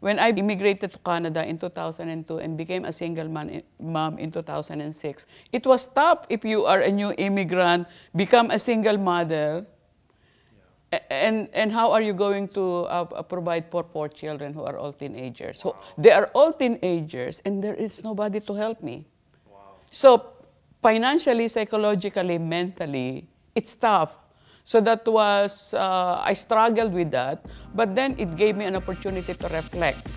When I immigrated to Canada in 2002 and became a single mom in 2006, it was tough if you are a new immigrant, become a single mother, and how are you going to provide for 4 children who are all teenagers? So they are all teenagers, and there is nobody to help me. So financially, psychologically, mentally, it's tough. So that was, I struggled with that, but then it gave me an opportunity to reflect.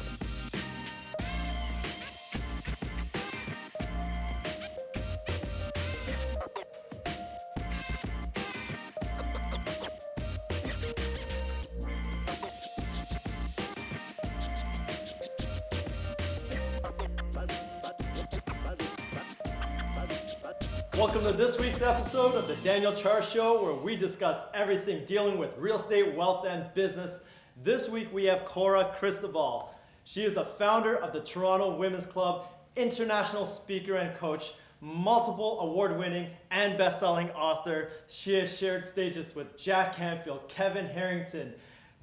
Welcome to this week's episode of the Daniel Char Show, where we discuss everything dealing with real estate, wealth, and business. This week we have Cora Cristobal. She is the founder of the Toronto Women's Club, international speaker and coach, multiple award-winning and best-selling author. She has shared stages with Jack Canfield, Kevin Harrington,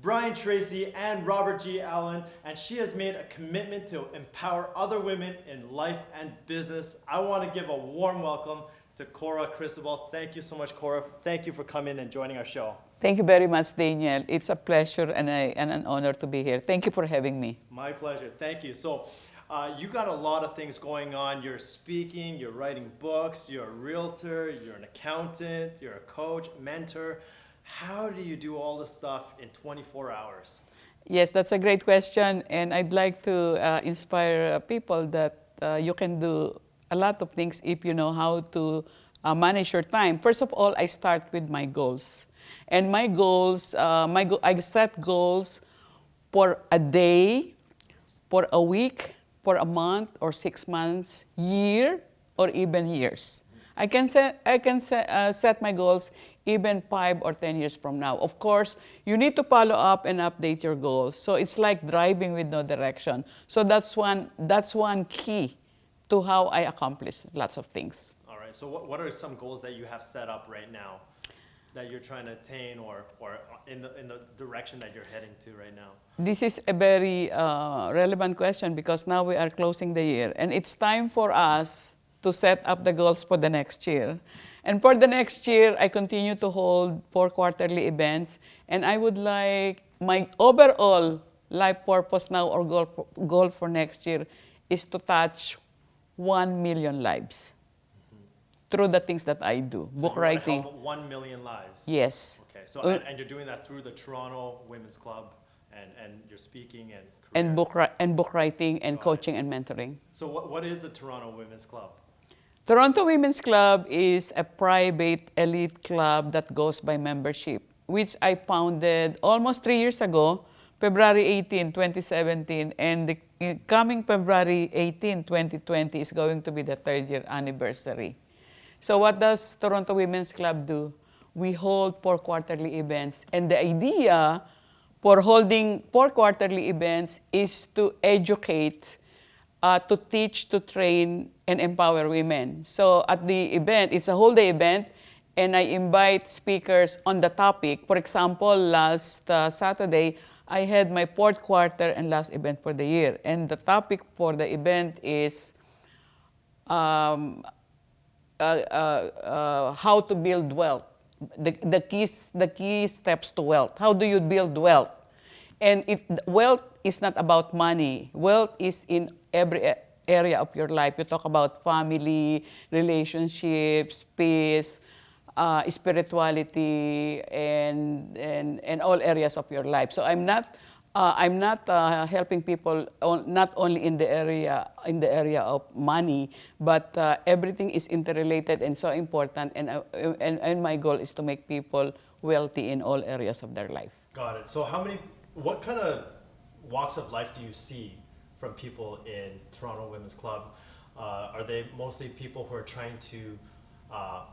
Brian Tracy, and Robert G. Allen, and she has made a commitment to empower other women in life and business. I want to give a warm welcome to Cora Cristobal. Thank you so much, Cora. Thank you for coming and joining our show. Thank you very much, Daniel. It's a pleasure and an honor to be here. Thank you for having me. My pleasure. Thank you. So you got a lot of things going on. You're speaking, you're writing books, you're a realtor, you're an accountant, you're a coach, mentor. How do you do all this stuff in 24 hours? Yes, that's a great question, and I'd like to inspire people that you can do a lot of things if you know how to manage your time. First of all, I start with my goals. And my goals, I set goals for a day, for a week, for a month, or 6 months, year, or even years. I can set my goals even 5 or 10 years from now. Of course, you need to follow up and update your goals. So it's like driving with no direction. So that's one key to how I accomplish lots of things. All right. So what are some goals that you have set up right now that you're trying to attain, or in the direction that you're heading to right now? This is a very relevant question because now we are closing the year, and it's time for us to set up the goals for the next year. And for the next year, I continue to hold 4 quarterly events, and I would like my overall life purpose now or goal for next year is to touch 1 million lives through the things that I do. So book you want to writing. help 1 million lives. Yes. Okay. So and you're doing that through the Toronto Women's Club, and you're speaking and career. And book writing and coaching and mentoring. So what is the Toronto Women's Club? Toronto Women's Club is a private elite club that goes by membership, which I founded almost 3 years ago, February 18, 2017, and the coming February 18, 2020 is going to be the 3rd year anniversary. So what does Toronto Women's Club do? We hold 4 quarterly events, and the idea for holding 4 quarterly events is to educate, to teach, to train, and empower women. So at the event, it's a whole day event, and I invite speakers on the topic. For example, last Saturday, I had my 4th quarter and last event for the year. And the topic for the event is how to build wealth, the key steps to wealth. How do you build wealth? And wealth is not about money. Wealth is in every area of your life. You talk about family, relationships, peace, spirituality, and all areas of your life. So I'm not helping people not only in the area of money, but everything is interrelated and so important. And my goal is to make people wealthy in all areas of their life. Got it. So what kind of walks of life do you see from people in Toronto Women's Club? Are they mostly people who are trying to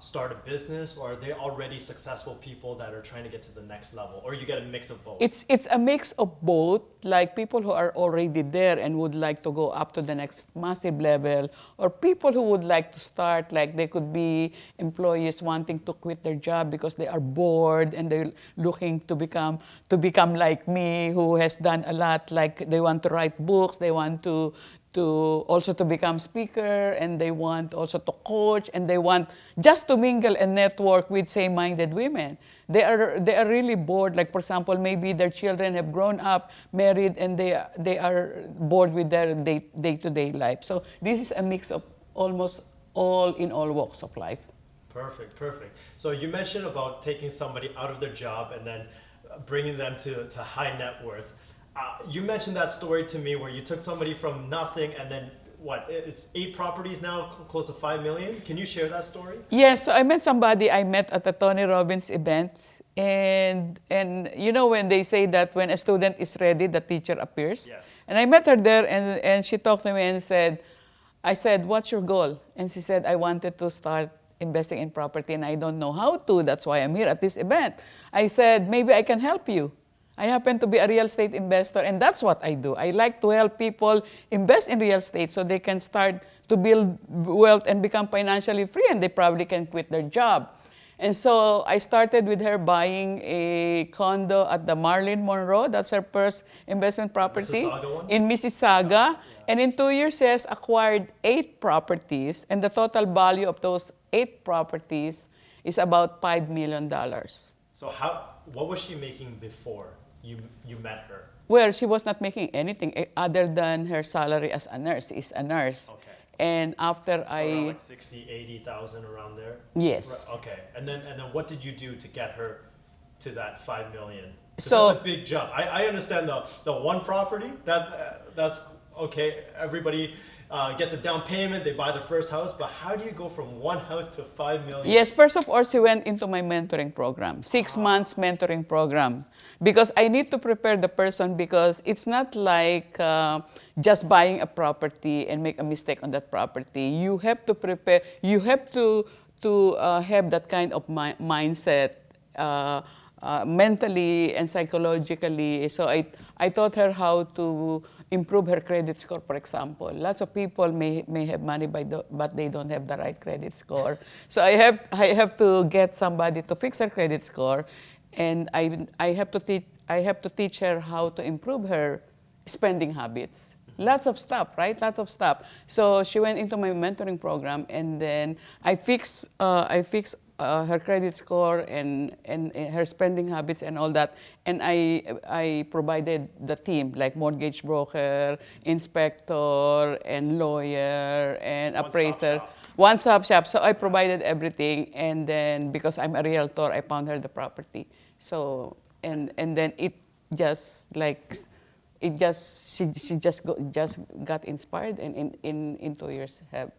start a business, or are they already successful people that are trying to get to the next level, or you get a mix of both? It's a mix of both, like people who are already there and would like to go up to the next massive level, or people who would like to start, like they could be employees wanting to quit their job because they are bored and they're looking to become like me, who has done a lot, like they want to write books, they want to also to become speaker, and they want also to coach, and they want just to mingle and network with same-minded women. They are really bored. Like, for example, maybe their children have grown up, married, and they are bored with their day-to-day life. So this is a mix of almost all walks of life. Perfect, perfect. So you mentioned about taking somebody out of their job and then bringing them to high net worth. You mentioned that story to me where you took somebody from nothing, and then it's 8 properties now, close to 5 million. Can you share that story? Yes, so I met somebody I met at the Tony Robbins event, and you know when they say that when a student is ready, the teacher appears. Yes. And I met her there, and she talked to me and I said, what's your goal? And she said, I wanted to start investing in property and I don't know how to. That's why I'm here at this event. I said, maybe I can help you. I happen to be a real estate investor, and that's what I do. I like to help people invest in real estate so they can start to build wealth and become financially free, and they probably can quit their job. And so I started with her buying a condo at the Marilyn Monroe. That's her first investment property. Mississauga one? In Mississauga. Yeah. And in 2 years, she has acquired 8 properties, and the total value of those 8 properties is about $5 million. So what was she making before you met her? Well, she was not making anything other than her salary as a nurse. She is a nurse. Okay. And after so around like 60, 80,000 around there? Yes. Okay. And then what did you do to get her to that 5 million? So that's a big jump. I understand the one property, that's okay. Everybody gets a down payment, they buy their first house, but how do you go from one house to 5 million? Yes, first of all, she went into my mentoring program, 6 months mentoring program, because I need to prepare the person, because it's not like just buying a property and make a mistake on that property. You have to prepare, you have to have that kind of mindset mentally and psychologically. So I taught her how to improve her credit score, for example. Lots of people may have money but they don't have the right credit score. So I have to get somebody to fix her credit score, and I have to teach her how to improve her spending habits. Lots of stuff, right? Lots of stuff. So she went into my mentoring program, and then I fixed her credit score and her spending habits and all that. And I provided the team, like mortgage broker, inspector, and lawyer, and appraiser. One-stop shop. So I provided everything, and then because I'm a realtor, I found her the property. So and then she just got inspired, and in 2 years have.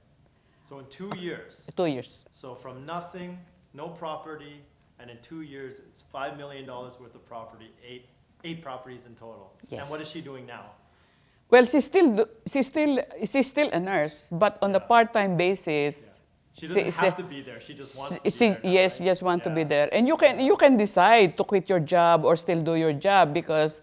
So in 2 years. 2 years. So from nothing, no property, and in 2 years it's $5 million worth of property, eight properties in total. Yes. And what is she doing now? Well, she's still a nurse, but on the part-time basis. Yeah. She doesn't have to be there. She just wants to be there. Yes, right? just want to be there. And you can decide to quit your job or still do your job, because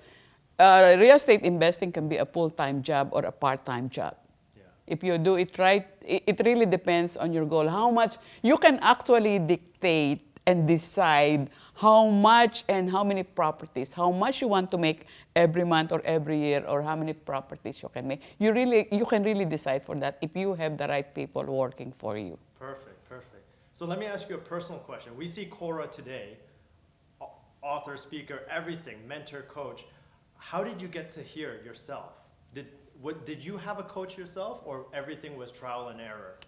real estate investing can be a full-time job or a part-time job. Yeah. If you do it right, it really depends on your goal. How much you can actually dictate and decide how much and how many properties, how much you want to make every month or every year, or how many properties you can make. You can really decide for that if you have the right people working for you. Perfect, perfect. So let me ask you a personal question. We see Cora today, author, speaker, everything, mentor, coach. How did you get to here yourself? Did you have a coach yourself, or everything was trial and error?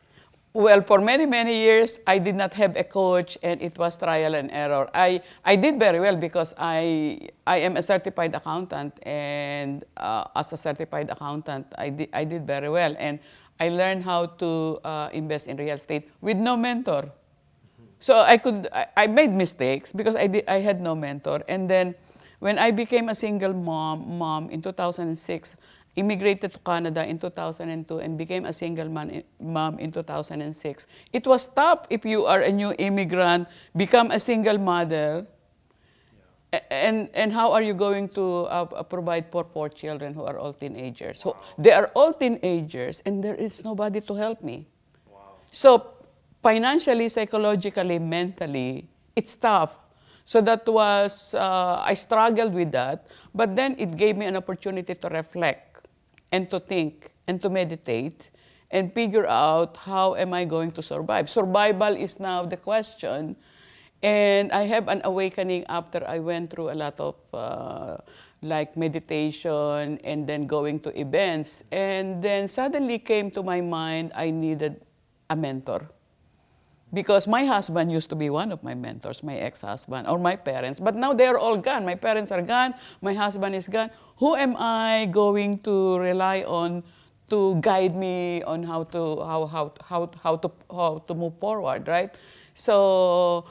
Well, for many, many years, I did not have a coach, and it was trial and error. I did very well because I am a certified accountant, and as a certified accountant, I did very well. And I learned how to invest in real estate with no mentor. Mm-hmm. So I made mistakes because I had no mentor. And then when I became a single mom in 2006, immigrated to Canada in 2002 and became a single mom in 2006. It was tough if you are a new immigrant, become a single mother, and how are you going to provide for 4 children who are all teenagers? Wow. So they are all teenagers, and there is nobody to help me. Wow. So financially, psychologically, mentally, it's tough. So that was, I struggled with that, but then it gave me an opportunity to reflect and to think and to meditate and figure out how am I going to survive. Survival is now the question. And I have an awakening after I went through a lot of like meditation and then going to events. And then suddenly came to my mind, I needed a mentor. Because my husband used to be one of my mentors, my ex-husband, or my parents. But now they're all gone. My parents are gone. My husband is gone. Who am I going to rely on to guide me on how to move forward, right? So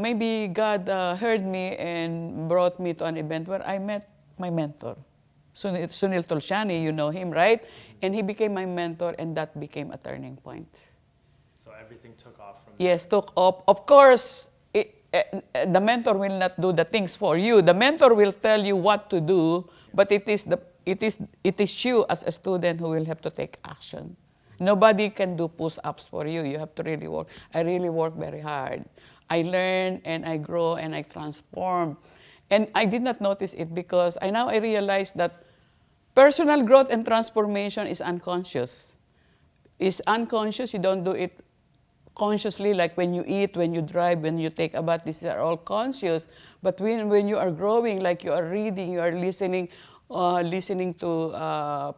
maybe God heard me and brought me to an event where I met my mentor. Sunil Tulsiani, you know him, right? And he became my mentor, and that became a turning point. So everything took off from Yes, took off. Of course, the mentor will not do the things for you. The mentor will tell you what to do, but it is you as a student who will have to take action. Nobody can do push-ups for you. You have to really work. I really work very hard. I learn and I grow and I transform. And I did not notice it because I realize that personal growth and transformation is unconscious. It's unconscious. You don't do it consciously, like when you eat, when you drive, when you take a bath. These are all conscious. But when you are growing, like you are reading, you are listening to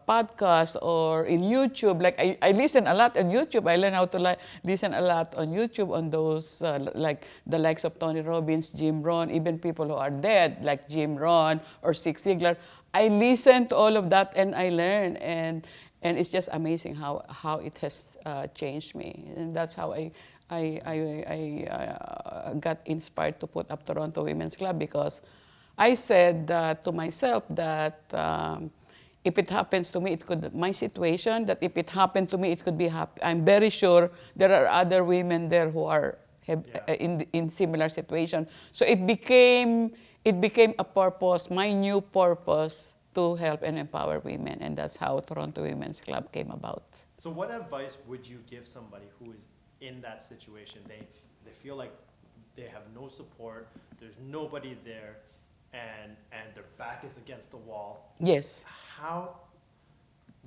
podcasts or in YouTube. Like I listen a lot on YouTube. I learn how to listen a lot on YouTube on those like the likes of Tony Robbins, Jim Rohn, even people who are dead like Jim Rohn or Zig Ziglar. I listen to all of that and I learn, and it's just amazing how it has changed me. And that's how I got inspired to put up Toronto Women's Club, because I said to myself that if it happens to me, it could, my situation, that if it happened to me, it could be happy. I'm very sure there are other women there who are in similar situation. So it became a purpose, my new purpose, to help and empower women, and that's how Toronto Women's Club came about. So what advice would you give somebody who is in that situation? They feel like they have no support, there's nobody there, and their back is against the wall. Yes.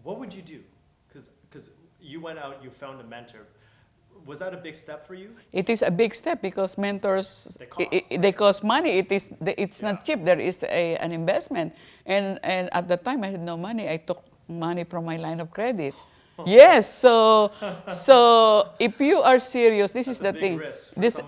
What would you do? Because you went out, you found a mentor. Was that a big step for you? It is a big step because mentors, they cost money. It's not cheap. There is an investment. And at the time I had no money. I took money from my line of credit. Yes, so if you are serious, this is the thing. This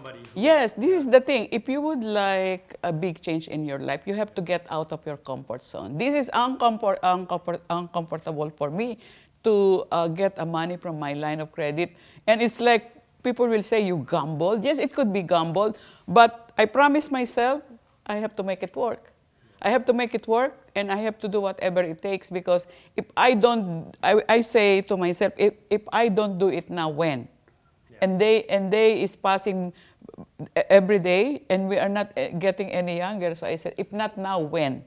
is the thing. If you would like a big change in your life, you have to get out of your comfort zone. This is uncomfortable for me to get money from my line of credit. And it's like people will say, you gambled. Yes, it could be gambled, but I promised myself I have to make it work. I have to make it work, and I have to do whatever it takes, because if I don't, I say to myself, if I don't do it now, when? Yes. And day is passing every day, and we are not getting any younger. So I said, if not now, when?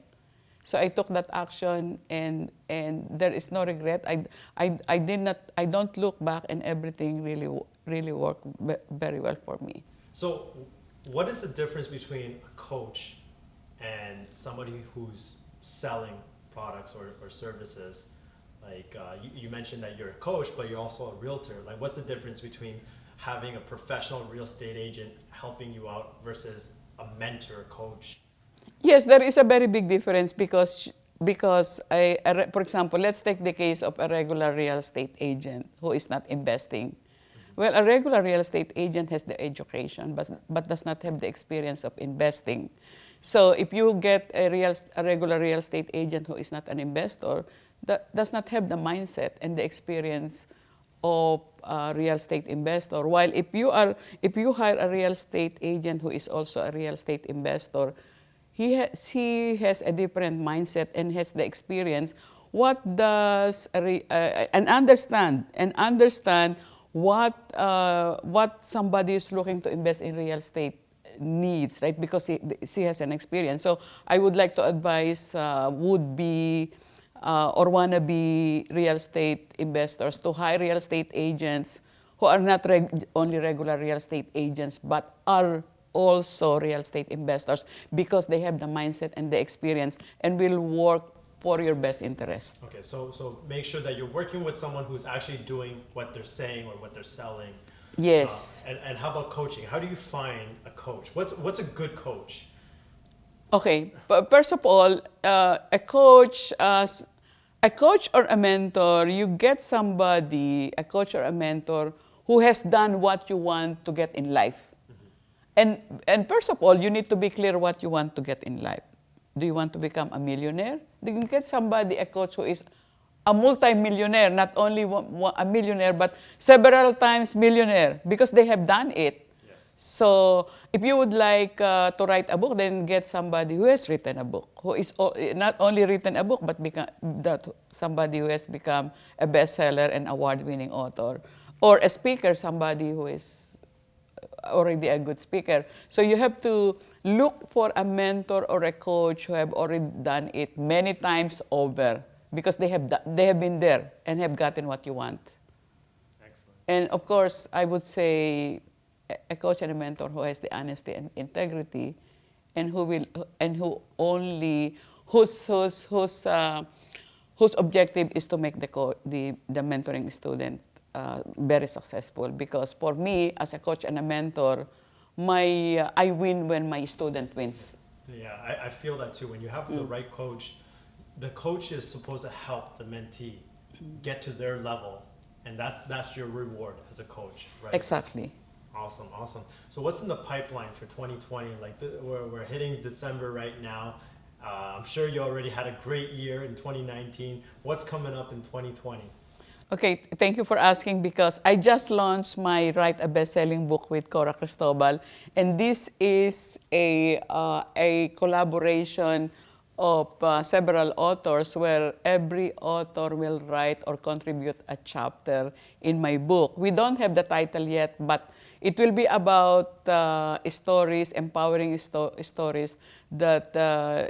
So I took that action, and there is no regret. I don't look back, and everything really worked very well for me. So what is the difference between a coach and somebody who's selling products or services? Like you mentioned that you're a coach, but you're also a realtor. Like, what's the difference between having a professional real estate agent helping you out versus a mentor, coach? Yes, there is a very big difference because for example, let's take the case of a regular real estate agent who is not investing. Well, a regular real estate agent has the education, but does not have the experience of investing. So if you get a regular real estate agent who is not an investor, that does not have the mindset and the experience of a real estate investor. While if you hire a real estate agent who is also a real estate investor, he has a different mindset and has the experience. what does and understand what somebody is looking to invest in real estate needs, right? Because she has an experience. So I would like to advise would-be or wannabe real estate investors to hire real estate agents who are not only regular real estate agents, but are also real estate investors because they have the mindset and the experience and will work for your best interest. Okay, so make sure that you're working with someone who's actually doing what they're saying or what they're selling. Yes. And how about coaching? How do you find a coach? What's a good coach? Okay, first of all, a coach or a mentor, you get somebody, a coach or a mentor, who has done what you want to get in life. And first of all, you need to be clear what you want to get in life. Do you want to become a millionaire? Then you get somebody, a coach who is a multi-millionaire, not only a millionaire, but several times millionaire, because they have done it. Yes. So if you would like to write a book, then get somebody who has written a book, who is not only written a book, but somebody who has become a bestseller and award-winning author. Or a speaker, somebody who is already a good speaker. So you have to look for a mentor or a coach who have already done it many times over, because they have been there and have gotten what you want. Excellent. And of course, I would say a coach and a mentor who has the honesty and integrity, and whose objective is to make the mentoring student very successful. Because for me, as a coach and a mentor, I win when my student wins. Yeah, I feel that too. When you have the right coach, the coach is supposed to help the mentee get to their level, and that's your reward as a coach, right? Exactly. Awesome. So what's in the pipeline for 2020? Like we're hitting December right now. I'm sure you already had a great year in 2019. What's coming up in 2020? Okay, thank you for asking, because I just launched my Write a Best-Selling book with Cora Cristobal, and this is a collaboration of several authors, where every author will write or contribute a chapter in my book. We don't have the title yet, but it will be about stories, empowering stories that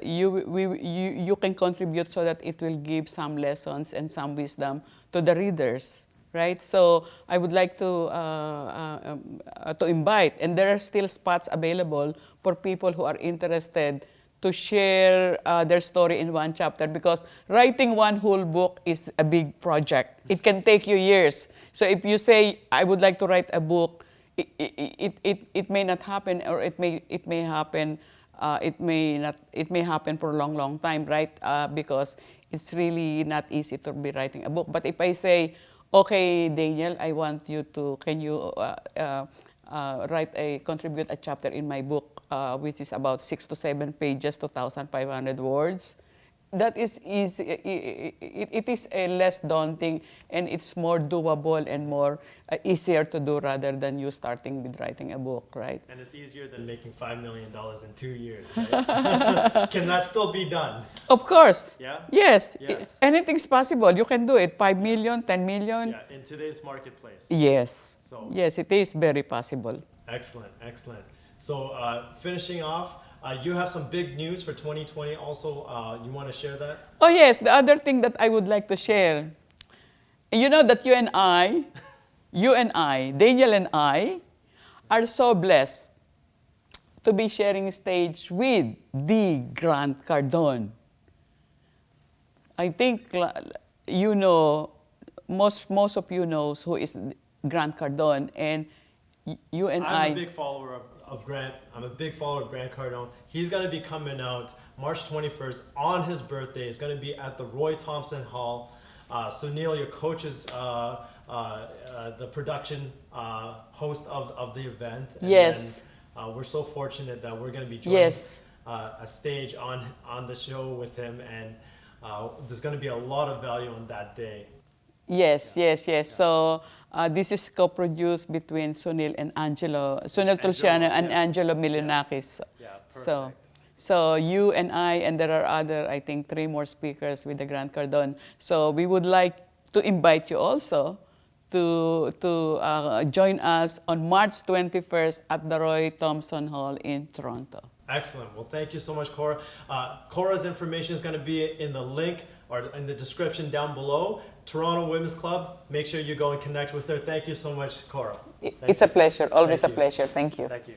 you can contribute, so that it will give some lessons and some wisdom to the readers, right? So I would like to invite, and there are still spots available for people who are interested to share their story in one chapter, because writing one whole book is a big project. It can take you years. So if you say, I would like to write a book, it may not happen, or it may happen. It may happen for a long time, right? Because it's really not easy to be writing a book. But if I say, okay, Daniel, I want you to, can you contribute a chapter in my book, which is about 6 to 7 pages, 2,500 words. That is easy. It is less daunting, and it's more doable and more easier to do, rather than you starting with writing a book, right? And it's easier than making $5 million in 2 years, right? Can that still be done? Of course. Yeah? Yes. Yes. Anything's possible. You can do it. 5 million, 10 million. Yeah, in today's marketplace. Yes. So yes, it is very possible. Excellent. So finishing off, you have some big news for 2020 also. You want to share that? Oh yes, the other thing that I would like to share. You know that you and I, Daniel and I, are so blessed to be sharing stage with the Grant Cardone. I think you know, most of you knows who is Grant Cardone, and you and I'm a big follower of Grant. I'm a big follower of Grant Cardone. He's going to be coming out March 21st on his birthday. It's going to be at the Roy Thompson Hall. Sunil, your coach, is the production host of the event. And yes. then, we're so fortunate that we're going to be joining a stage on the show with him, and there's going to be a lot of value on that day. Yes. So this is co-produced between Sunil and Tulsiano and Angelo Milinakis. Yeah, perfect. So you and I, and there are other, I think, 3 more speakers with the Grand Cardone. So we would like to invite you also to join us on March 21st at the Roy Thompson Hall in Toronto. Excellent. Well, thank you so much, Cora. Cora's information is going to be in the link or in the description down below. Toronto Women's Club, make sure you go and connect with her. Thank you so much, Cora. It's a pleasure, always Thank a you. pleasure. Thank you. Thank you.